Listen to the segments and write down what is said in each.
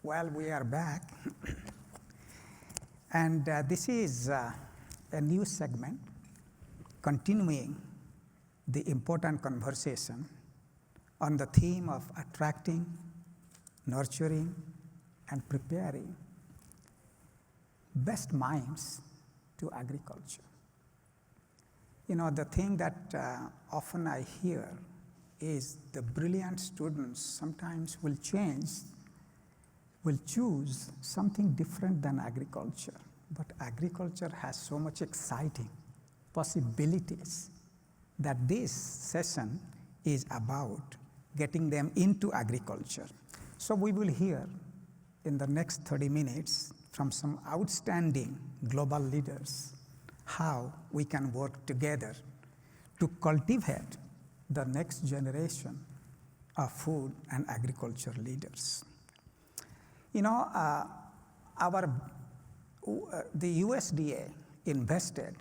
Well, we are back. And this is a new segment continuing the important conversation on the theme of attracting, nurturing, and preparing best minds to agriculture. You know, the thing that often I hear is the brilliant students sometimes will choose something different than agriculture. But agriculture has so much exciting possibilities that this session is about getting them into agriculture. So we will hear in the next 30 minutes from some outstanding global leaders how we can work together to cultivate the next generation of food and agriculture leaders. You know, the USDA invested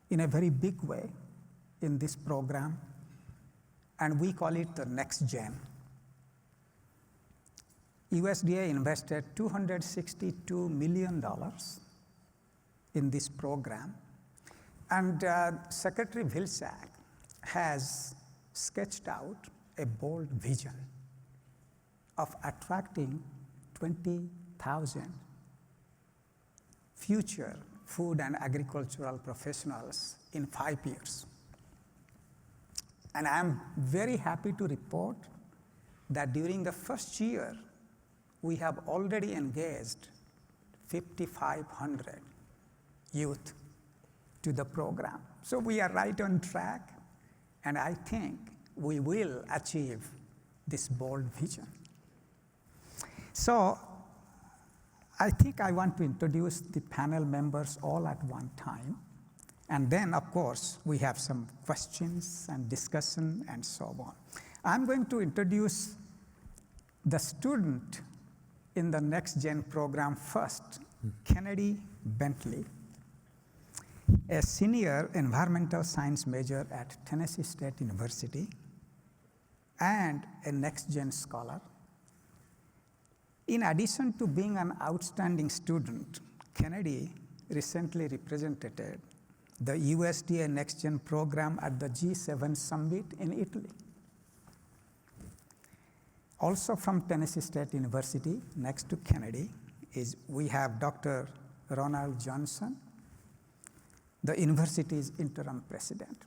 in a very big way in this program, and we call it the Next Gen. USDA invested $262 million in this program, and Secretary Vilsack has sketched out a bold vision of attracting 20,000 future food and agricultural professionals in 5 years. And I'm very happy to report that during the first year, we have already engaged 5,500 youth to the program. So we are right on track, and I think we will achieve this bold vision. So I think I want to introduce the panel members all at one time. And then, of course, we have some questions and discussion and so on. I'm going to introduce the student in the Next Gen program first, Kennedy Bentley, a senior environmental science major at Tennessee State University and a Next Gen scholar. In addition to being an outstanding student, Kennedy recently represented the USDA Next Gen program at the G7 summit in Italy. Also from Tennessee State University, next to Kennedy, we have Dr. Ronald Johnson, the university's interim president.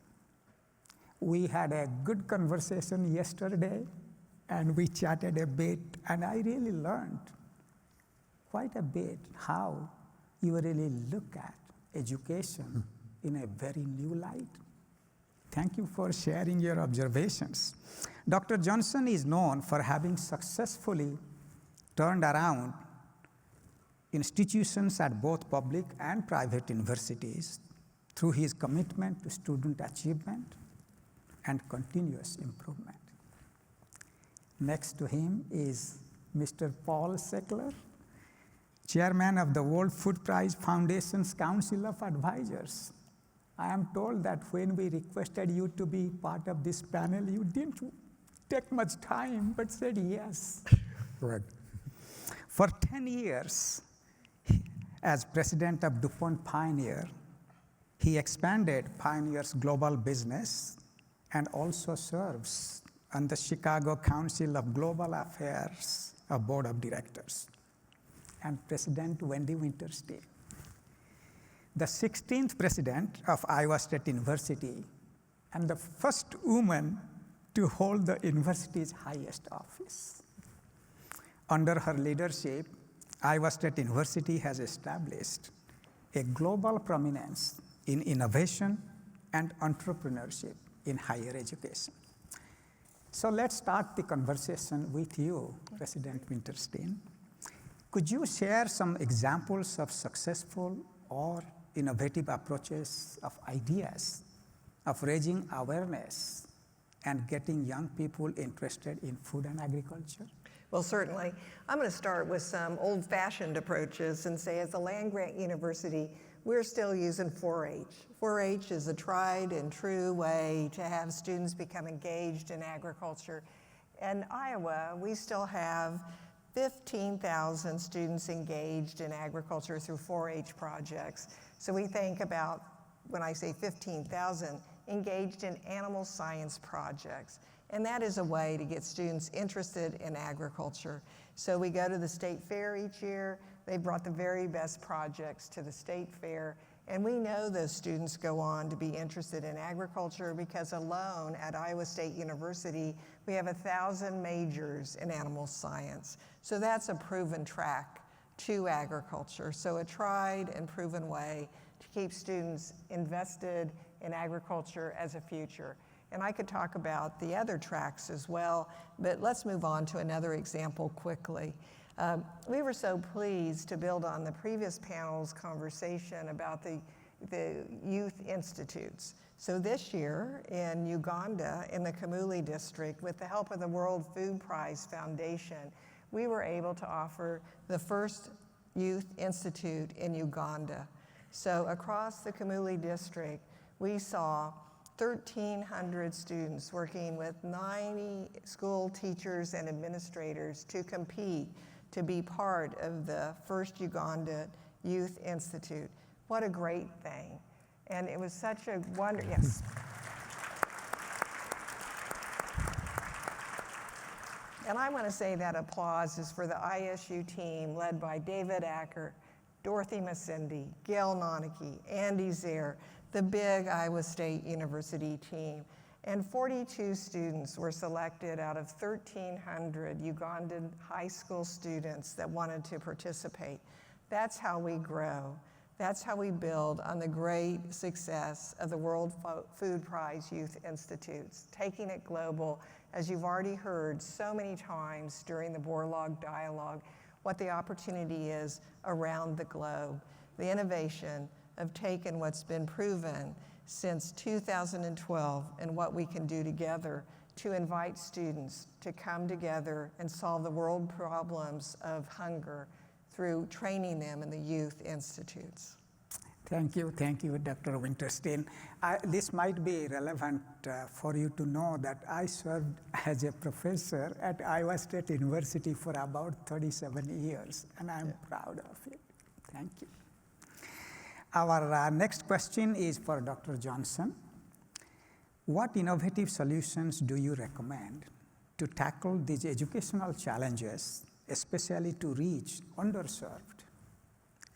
We had a good conversation yesterday, and we chatted a bit, and I really learned quite a bit how you really look at education in a very new light. Thank you for sharing your observations. Dr. Johnson is known for having successfully turned around institutions at both public and private universities through his commitment to student achievement and continuous improvement. Next to him is Mr. Paul Schickler, chairman of the World Food Prize Foundation's Council of Advisors. I am told that when we requested you to be part of this panel, you didn't take much time, but said yes. Correct. For 10 years, as president of DuPont Pioneer, he expanded Pioneer's global business and also serves on the Chicago Council of Global Affairs Board of Directors, and President Wendy Wintersteen, the 16th president of Iowa State University, and the first woman to hold the university's highest office. Under her leadership, Iowa State University has established a global prominence in innovation and entrepreneurship in higher education. So let's start the conversation with you, President Wintersteen. Could you share some examples of successful or innovative approaches of ideas of raising awareness and getting young people interested in food and agriculture? Well, certainly. I'm going to start with some old-fashioned approaches and say, as a land-grant university, we're still using 4-H. 4-H is a tried and true way to have students become engaged in agriculture. In Iowa, we still have 15,000 students engaged in agriculture through 4-H projects. So we think about, when I say 15,000, engaged in animal science projects. And that is a way to get students interested in agriculture. So we go to the state fair each year. They brought the very best projects to the state fair. And we know those students go on to be interested in agriculture because alone at Iowa State University, we have 1,000 majors in animal science. So that's a proven track to agriculture. So a tried and proven way to keep students invested in agriculture as a future. And I could talk about the other tracks as well, but let's move on to another example quickly. We were so pleased to build on the previous panel's conversation about the youth institutes. So this year in Uganda, in the Kamuli district, with the help of the World Food Prize Foundation, we were able to offer the first youth institute in Uganda. So across the Kamuli district, we saw 1,300 students working with 90 school teachers and administrators to compete to be part of the first Uganda Youth Institute. What a great thing. And it was such a wonder, yes. And I want to say that applause is for the ISU team led by David Acker, Dorothy Masindi, Gail Noneke, Andy Zaire, the big Iowa State University team. And 42 students were selected out of 1,300 Ugandan high school students that wanted to participate. That's how we grow. That's how we build on the great success of the World Food Prize Youth Institutes, taking it global, as you've already heard so many times during the Borlaug dialogue, what the opportunity is around the globe, the innovation of taking what's been proven since 2012 and what we can do together to invite students to come together and solve the world problems of hunger through training them in the youth institutes. Thank you, Dr. Wintersteen. This might be relevant for you to know that I served as a professor at Iowa State University for about 37 years, and I'm proud of it. Thank you. Our next question is for Dr. Johnson. What innovative solutions do you recommend to tackle these educational challenges, especially to reach underserved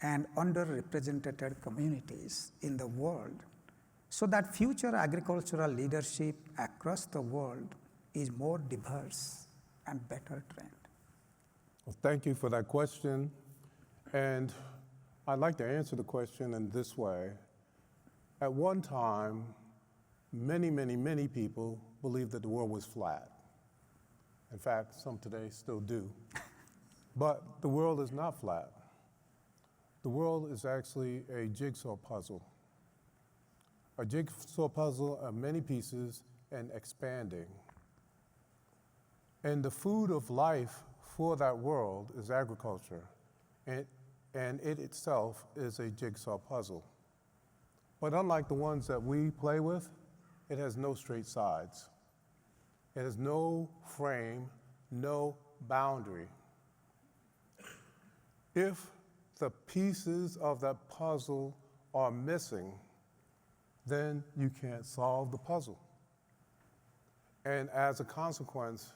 and underrepresented communities in the world, so that future agricultural leadership across the world is more diverse and better trained? Well, thank you for that question. And I'd like to answer the question in this way. At one time, many people believed that the world was flat. In fact, some today still do. But the world is not flat. The world is actually a jigsaw puzzle. A jigsaw puzzle of many pieces and expanding. And the food of life for that world is agriculture. And it itself is a jigsaw puzzle. But unlike the ones that we play with, it has no straight sides. It has no frame, no boundary. If the pieces of that puzzle are missing, then you can't solve the puzzle. And as a consequence,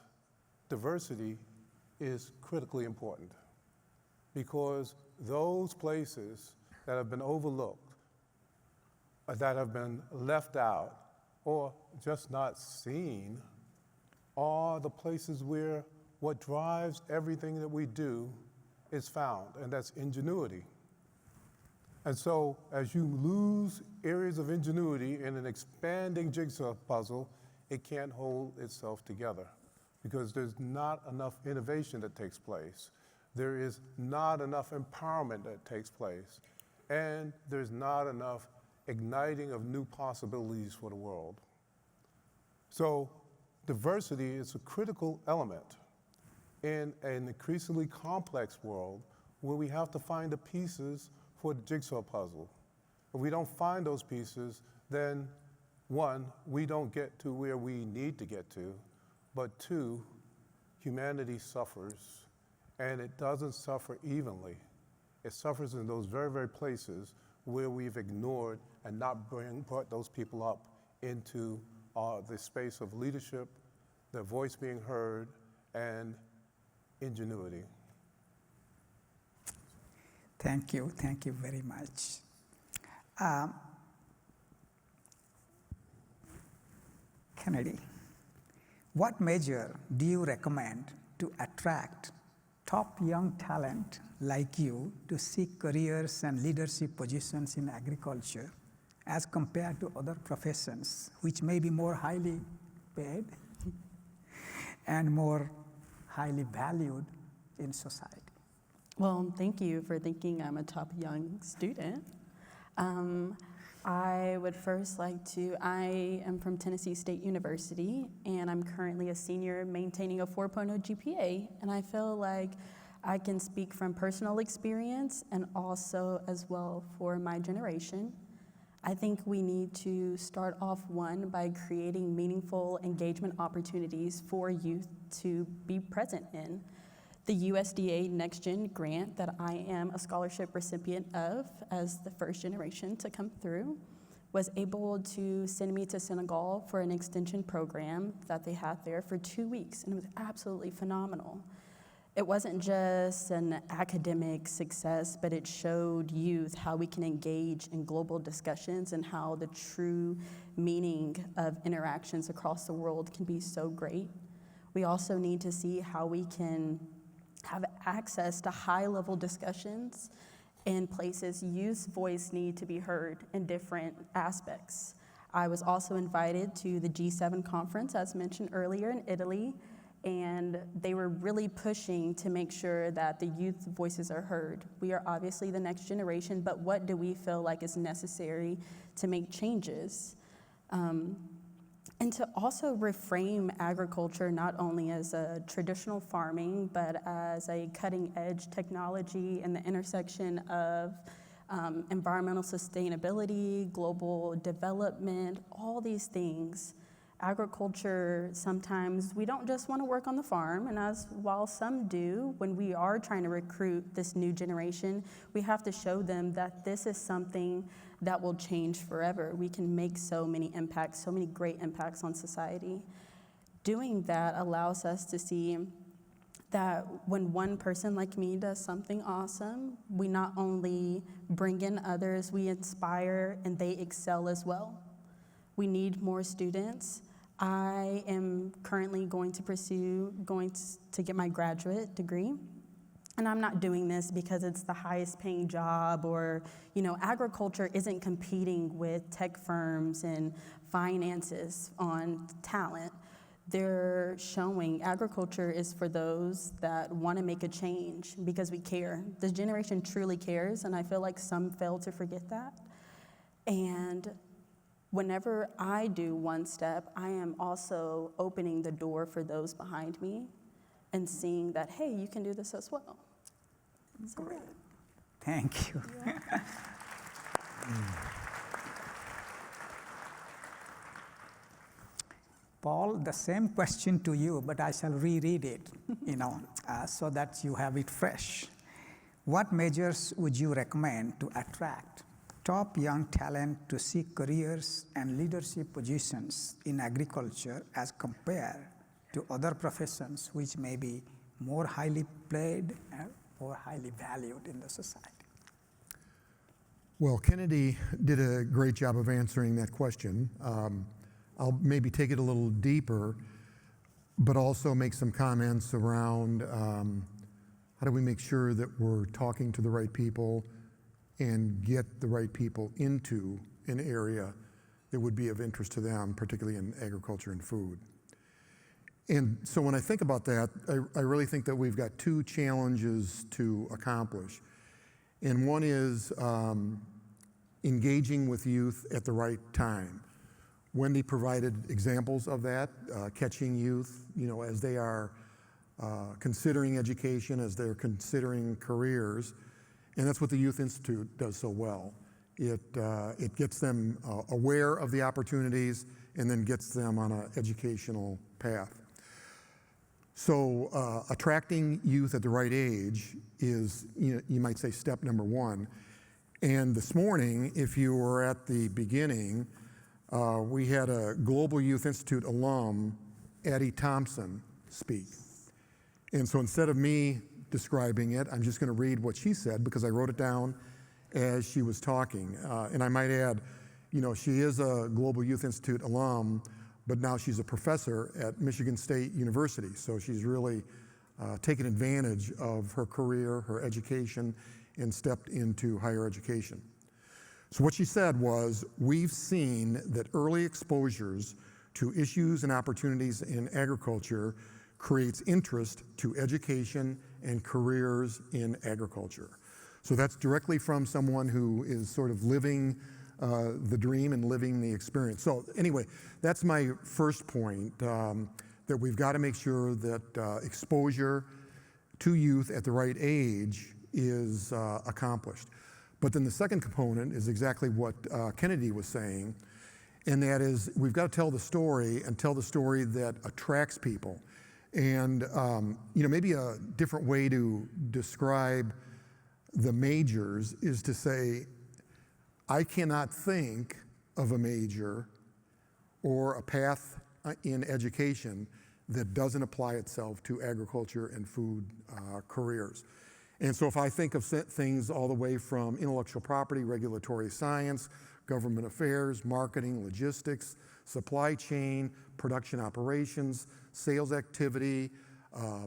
diversity is critically important, because those places that have been overlooked, that have been left out, or just not seen, are the places where what drives everything that we do is found, and that's ingenuity. And so as you lose areas of ingenuity in an expanding jigsaw puzzle, it can't hold itself together because there's not enough innovation that takes place. There is not enough empowerment that takes place, and there's not enough igniting of new possibilities for the world. So diversity is a critical element in an increasingly complex world where we have to find the pieces for the jigsaw puzzle. If we don't find those pieces, then one, we don't get to where we need to get to, but two, humanity suffers and it doesn't suffer evenly. It suffers in those very, very places where we've ignored and not brought those people up into the space of leadership, their voice being heard, and ingenuity. Thank you very much. Kennedy, what measure do you recommend to attract top young talent like you to seek careers and leadership positions in agriculture as compared to other professions which may be more highly paid and more highly valued in society? Well, thank you for thinking I'm a top young student. I would first like to, I am from Tennessee State University, and I'm currently a senior maintaining a 4.0 GPA, and I feel like I can speak from personal experience and also as well for my generation. I think we need to start off by creating meaningful engagement opportunities for youth to be present in. The USDA Next Gen grant that I am a scholarship recipient of as the first generation to come through was able to send me to Senegal for an extension program that they had there for 2 weeks, and it was absolutely phenomenal. It wasn't just an academic success, but it showed youth how we can engage in global discussions and how the true meaning of interactions across the world can be so great. We also need to see how we can have access to high-level discussions in places youth's voice need to be heard in different aspects. I was also invited to the G7 conference, as mentioned earlier, in Italy, and they were really pushing to make sure that the youth voices are heard. We are obviously the next generation, but what do we feel like is necessary to make changes? And to also reframe agriculture not only as a traditional farming, but as a cutting-edge technology in the intersection of environmental sustainability, global development, all these things. Agriculture, sometimes we don't just want to work on the farm, and while some do, when we are trying to recruit this new generation, we have to show them that this is something that will change forever. We can make so many impacts, so many great impacts on society. Doing that allows us to see that when one person like me does something awesome, we not only bring in others, we inspire and they excel as well. We need more students. I am currently going to get my graduate degree. And I'm not doing this because it's the highest paying job or, agriculture isn't competing with tech firms and finances on talent. They're showing agriculture is for those that want to make a change because we care. This generation truly cares, and I feel like some fail to forget that. And whenever I do one step, I am also opening the door for those behind me and seeing that, hey, you can do this as well. So, great. Thank you. Paul, the same question to you, but I shall reread it, so that you have it fresh. What measures would you recommend to attract top young talent to seek careers and leadership positions in agriculture as compared to other professions which may be more highly paid or highly valued in the society? Well, Kennedy did a great job of answering that question. I'll maybe take it a little deeper, but also make some comments around how do we make sure that we're talking to the right people and get the right people into an area that would be of interest to them, particularly in agriculture and food. And so when I think about that, I really think that we've got two challenges to accomplish. And one is engaging with youth at the right time. Wendy provided examples of that, catching youth, as they are considering education, as they're considering careers. And that's what the Youth Institute does so well. It gets them aware of the opportunities and then gets them on an educational path. So attracting youth at the right age is, you might say, step number one. And this morning, if you were at the beginning, we had a Global Youth Institute alum, Addie Thompson, speak. And so instead of me describing it, I'm just going to read what she said because I wrote it down as she was talking. And I might add, she is a Global Youth Institute alum, but now she's a professor at Michigan State University. So she's really taken advantage of her career, her education, and stepped into higher education. So what she said was, we've seen that early exposures to issues and opportunities in agriculture creates interest to education and careers in agriculture. So that's directly from someone who is sort of living the dream and living the experience. So anyway, that's my first point, that we've got to make sure that exposure to youth at the right age is accomplished. But then the second component is exactly what Kennedy was saying, and that is we've got to tell the story and tell the story that attracts people. And maybe a different way to describe the majors is to say, I cannot think of a major or a path in education that doesn't apply itself to agriculture and food careers. And so if I think of things all the way from intellectual property, regulatory science, government affairs, marketing, logistics, supply chain, production operations, sales activity,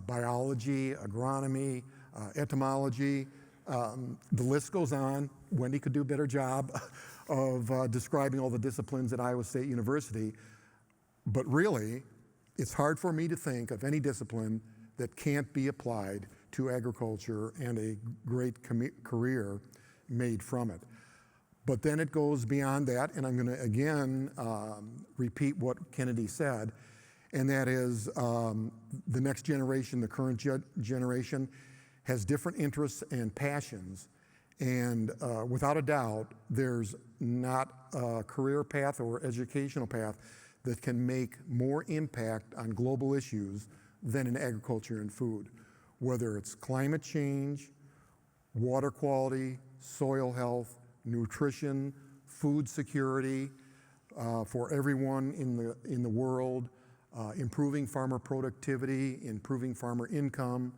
biology, agronomy, entomology, the list goes on. Wendy could do a better job of describing all the disciplines at Iowa State University. But really, it's hard for me to think of any discipline that can't be applied to agriculture and a great career made from it. But then it goes beyond that, and I'm going to again repeat what Kennedy said, and that is the next generation, the current generation, has different interests and passions, and without a doubt, there's not a career path or educational path that can make more impact on global issues than in agriculture and food, whether it's climate change, water quality, soil health, nutrition, food security for everyone in the world, improving farmer productivity, improving farmer income.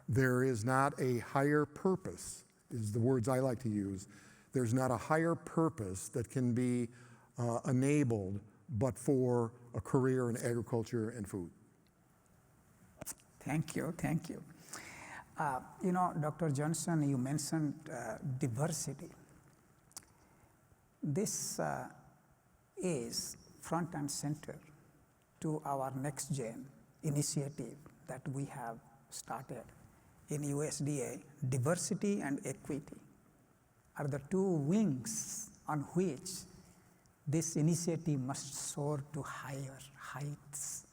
There is not a higher purpose, is the words I like to use. There's not a higher purpose that can be enabled but for a career in agriculture and food. Thank you, thank you. Dr. Johnson, you mentioned diversity. This is front and center to our Next Gen initiative that we have started in USDA. Diversity and equity are the two wings on which this initiative must soar to higher heights.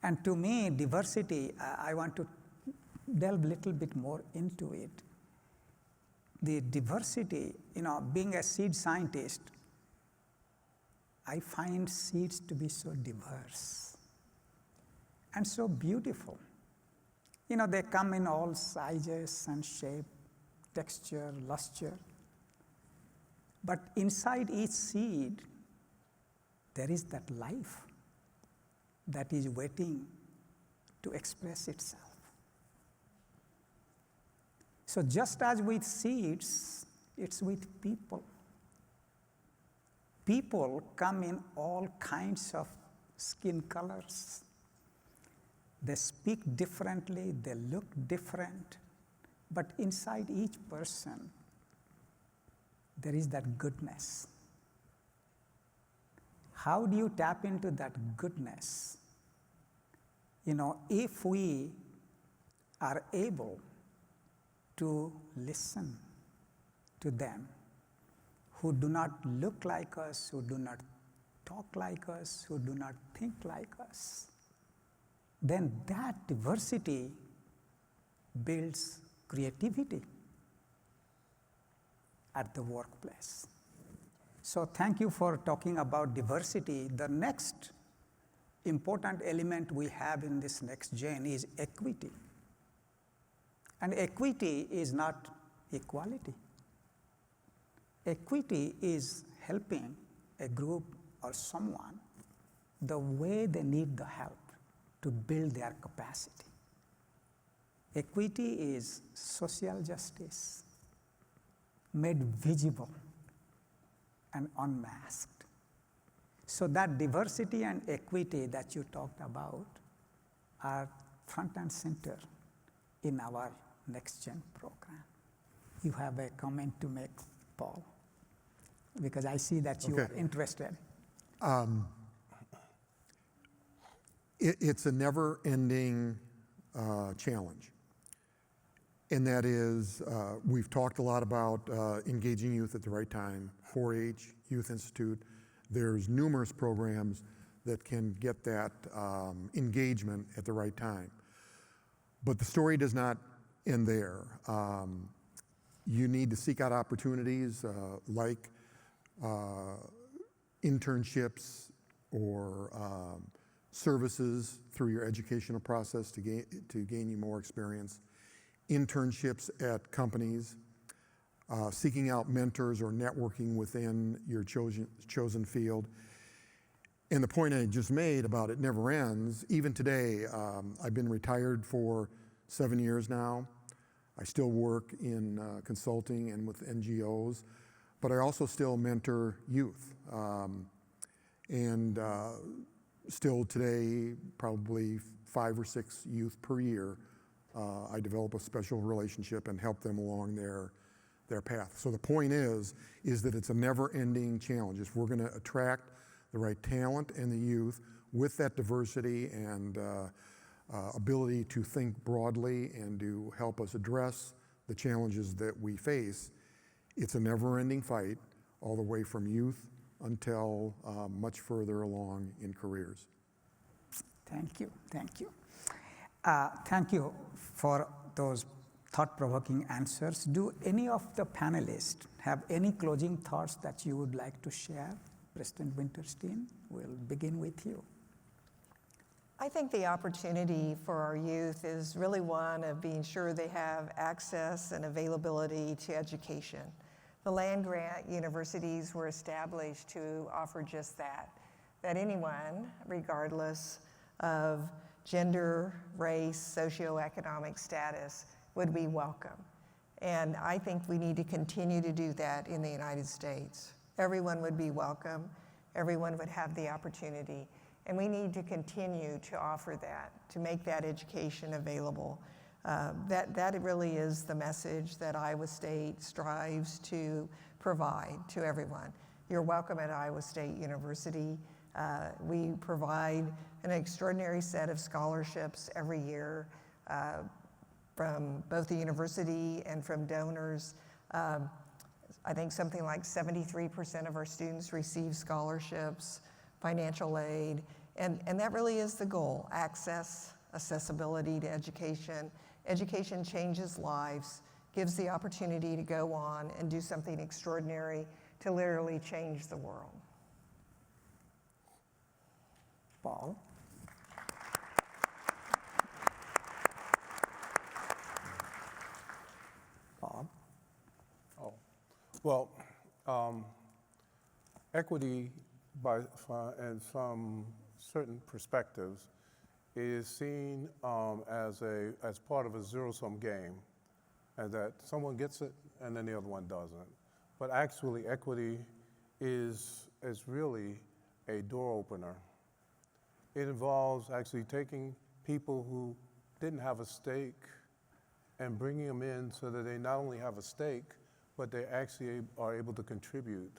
And to me, diversity, I want to delve a little bit more into it. The diversity, being a seed scientist, I find seeds to be so diverse and so beautiful. They come in all sizes and shape, texture, luster. But inside each seed, there is that life that is waiting to express itself. So just as with seeds, it's with people. People come in all kinds of skin colors. They speak differently, they look different, but inside each person, there is that goodness. How do you tap into that goodness? If we are able to listen to them who do not look like us, who do not talk like us, who do not think like us, then that diversity builds creativity at the workplace. So thank you for talking about diversity. The next important element we have in this next gen is equity. And equity is not equality. Equity is helping a group or someone the way they need the help to build their capacity. Equity is social justice made visible and unmasked. So that diversity and equity that you talked about are front and center in our next gen program. You have a comment to make, Paul, because I see that you are interested. It's a never-ending challenge. And that is, we've talked a lot about engaging youth at the right time, 4-H, Youth Institute. There's numerous programs that can get that engagement at the right time. But the story does not end there. You need to seek out opportunities like internships or services through your educational process to gain you more experience, internships at companies, seeking out mentors or networking within your chosen field. And the point I just made about it never ends. Even today, I've been retired for 7 years now. I still work in consulting and with NGOs, but I also still mentor youth. Still today, probably 5 or 6 youth per year, I develop a special relationship and help them along their path. So the point is that it's a never-ending challenge. If we're going to attract the right talent and the youth with that diversity and ability to think broadly and to help us address the challenges that we face, it's a never-ending fight all the way from youth until much further along in careers. Thank you, thank you. Thank you for those thought-provoking answers. Do any of the panelists have any closing thoughts that you would like to share? President Wintersteen, we'll begin with you. I think the opportunity for our youth is really one of being sure they have access and availability to education. The land-grant universities were established to offer just that anyone, regardless of gender, race, socioeconomic status, would be welcome. And I think we need to continue to do that in the United States. Everyone would be welcome, everyone would have the opportunity, and we need to continue to offer that, to make that education available. That really is the message that Iowa State strives to provide to everyone. You're welcome at Iowa State University. We provide an extraordinary set of scholarships every year from both the university and from donors. I think something like 73% of our students receive scholarships, financial aid, and that really is the goal: access, accessibility to education. Education changes lives, gives the opportunity to go on and do something extraordinary to literally change the world. Paul? Paul? Oh, well, equity and from certain perspectives is seen as part of a zero-sum game, and that someone gets it and then the other one doesn't. But actually, equity is really a door opener. It involves actually taking people who didn't have a stake and bringing them in so that they not only have a stake, but they actually are able to contribute,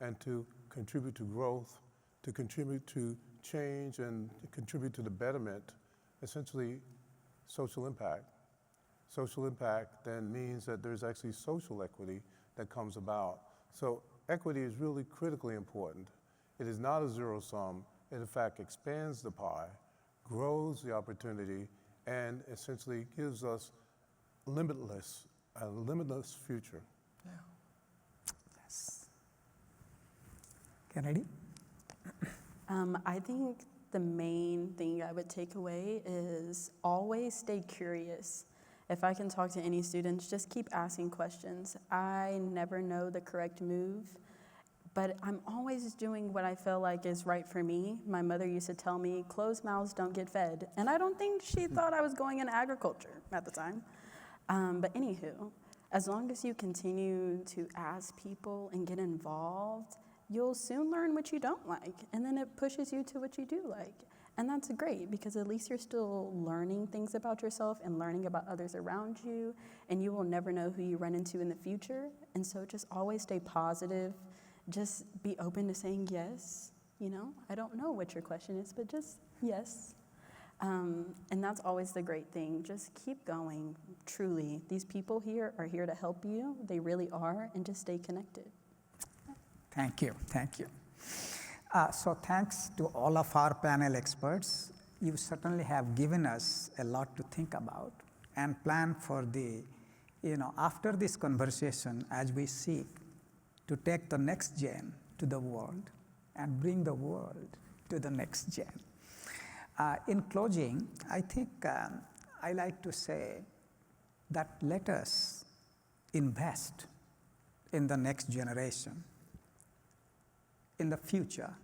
and to contribute to growth, to contribute to change, and contribute to the betterment, essentially social impact. Social impact then means that there's actually social equity that comes about. So equity is really critically important. It is not a zero sum. It in fact expands the pie, grows the opportunity, and essentially gives us a limitless future. Yeah. Yes. Kennedy? I think the main thing I would take away is always stay curious. If I can talk to any students, just keep asking questions. I never know the correct move, but I'm always doing what I feel like is right for me. My mother used to tell me, closed mouths don't get fed. And I don't think she thought I was going in agriculture at the time. But anywho, as long as you continue to ask people and get involved, you'll soon learn what you don't like, and then it pushes you to what you do like. And that's great, because at least you're still learning things about yourself and learning about others around you, and you will never know who you run into in the future. And so just always stay positive. Just be open to saying yes. I don't know what your question is, but just yes. And that's always the great thing. Just keep going, truly. These people here are here to help you. They really are, and just stay connected. Thank you. So thanks to all of our panel experts. You certainly have given us a lot to think about and plan for after this conversation, as we seek to take the next gen to the world and bring the world to the next gen. In closing, I think I like to say that let us invest in the next generation, in the future,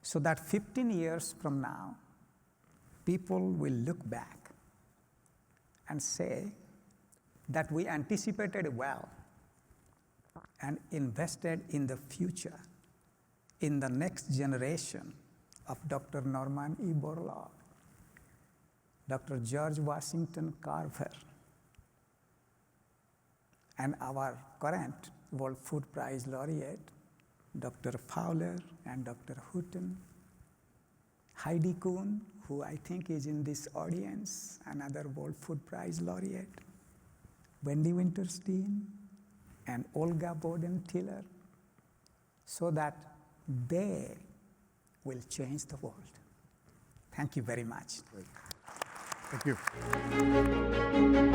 so that 15 years from now, people will look back and say that we anticipated well and invested in the future, in the next generation of Dr. Norman E. Borlaug, Dr. George Washington Carver, and our current World Food Prize laureate, Dr. Fowler and Dr. Houghton, Heidi Kuhn, who I think is in this audience, another World Food Prize laureate, Wendy Wintersteen, and Olga Bowden-Tiller, so that they will change the world. Thank you very much. Great. Thank you.